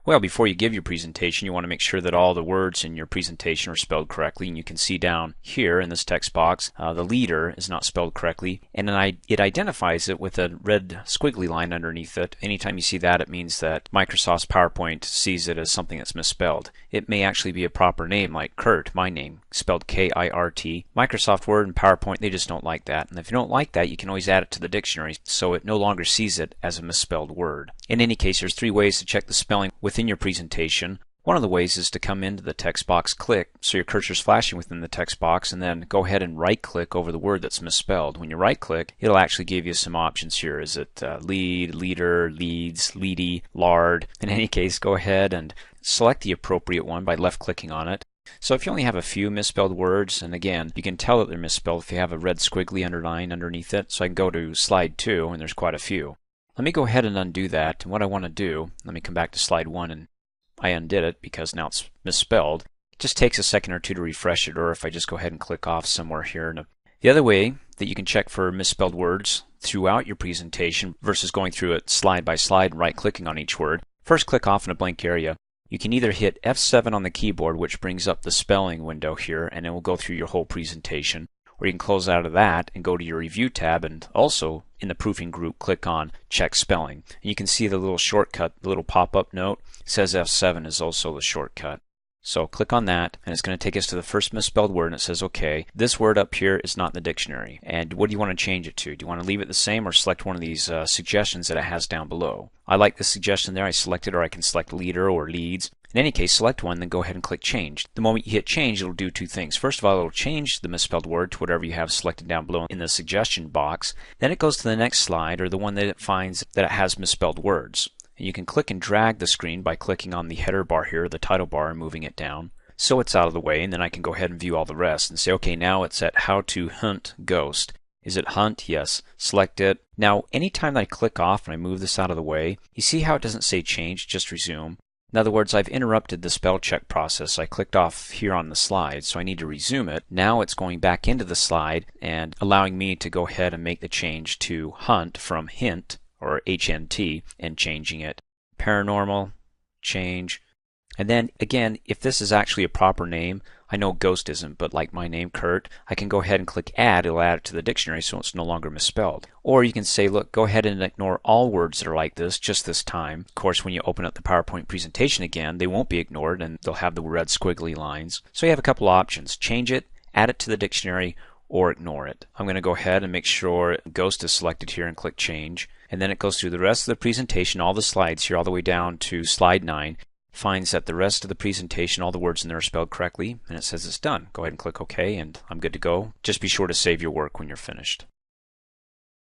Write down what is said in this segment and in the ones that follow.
Well, before you give your presentation, you want to make sure that all the words in your presentation are spelled correctly. And you can see down here in this text box, the leader is not spelled correctly. And then it identifies it with a red squiggly line underneath it. Anytime you see that, it means that Microsoft's PowerPoint sees it as something that's misspelled. It may actually be a proper name, like Kurt, my name, spelled K-I-R-T. Microsoft Word and PowerPoint, they just don't like that. And if you don't like that, you can always add it to the dictionary so it no longer sees it as a misspelled word. In any case, there's 3 ways to check the spelling within your presentation. One of the ways is to come into the text box, click, so your cursor's flashing within the text box, and then go ahead and right-click over the word that's misspelled. When you right-click, it'll actually give you some options here. Is it lead, leader, leads, leady, lard? In any case, go ahead and select the appropriate one by left-clicking on it. So if you only have a few misspelled words, and again, you can tell that they're misspelled if you have a red squiggly underline underneath it. So I can go to slide 2, and there's quite a few. Let me go ahead and undo that. And what I want to do, let me come back to slide 1, and I undid it because now it's misspelled. It just takes a second or two to refresh it, or if I just go ahead and click off somewhere here. The other way that you can check for misspelled words throughout your presentation versus going through it slide by slide and right-clicking on each word, first click off in a blank area. You can either hit F7 on the keyboard, which brings up the spelling window here, and it will go through your whole presentation. Or you can close out of that and go to your Review tab, and also in the proofing group click on Check Spelling. And you can see the little shortcut, the little pop-up note. It says F7 is also the shortcut. So click on that, and it's going to take us to the first misspelled word, and it says, okay, this word up here is not in the dictionary. And what do you want to change it to? Do you want to leave it the same or select one of these suggestions that it has down below? I like the suggestion there. I select it, or I can select leader or leads. In any case, select one, then go ahead and click Change. The moment you hit Change, it'll do 2 things. First of all, it'll change the misspelled word to whatever you have selected down below in the suggestion box. Then it goes to the next slide, or the one that it finds that it has misspelled words. And you can click and drag the screen by clicking on the header bar here, the title bar, and moving it down. So it's out of the way, and then I can go ahead and view all the rest and say, okay, now it's at How to Hunt Ghost. Is it Hunt? Yes. Select it. Now, anytime that I click off and I move this out of the way, you see how it doesn't say Change, just Resume. In other words, I've interrupted the spell check process. I clicked off here on the slide, so I need to resume it. Now it's going back into the slide and allowing me to go ahead and make the change to Hunt from Hint, or HNT, and changing it. Paranormal, change. And then again, if this is actually a proper name, I know Ghost isn't, but like my name, Kurt, I can go ahead and click Add. It'll add it to the dictionary so it's no longer misspelled. Or you can say, look, go ahead and ignore all words that are like this just this time. Of course, when you open up the PowerPoint presentation again, they won't be ignored and they'll have the red squiggly lines. So you have a couple options. Change it, add it to the dictionary, or ignore it. I'm going to go ahead and make sure Ghost is selected here and click Change. And then it goes through the rest of the presentation, all the slides here, all the way down to slide 9. Finds that the rest of the presentation, all the words in there are spelled correctly, and it says it's done. Go ahead and click OK, and I'm good to go. Just be sure to save your work when you're finished.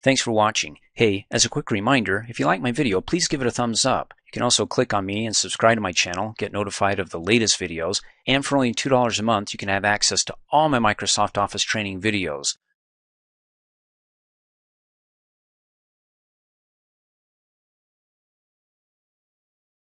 Thanks for watching. Hey, as a quick reminder, if you like my video, please give it a thumbs up. You can also click on me and subscribe to my channel, get notified of the latest videos, and for only $2 a month, you can have access to all my Microsoft Office training videos.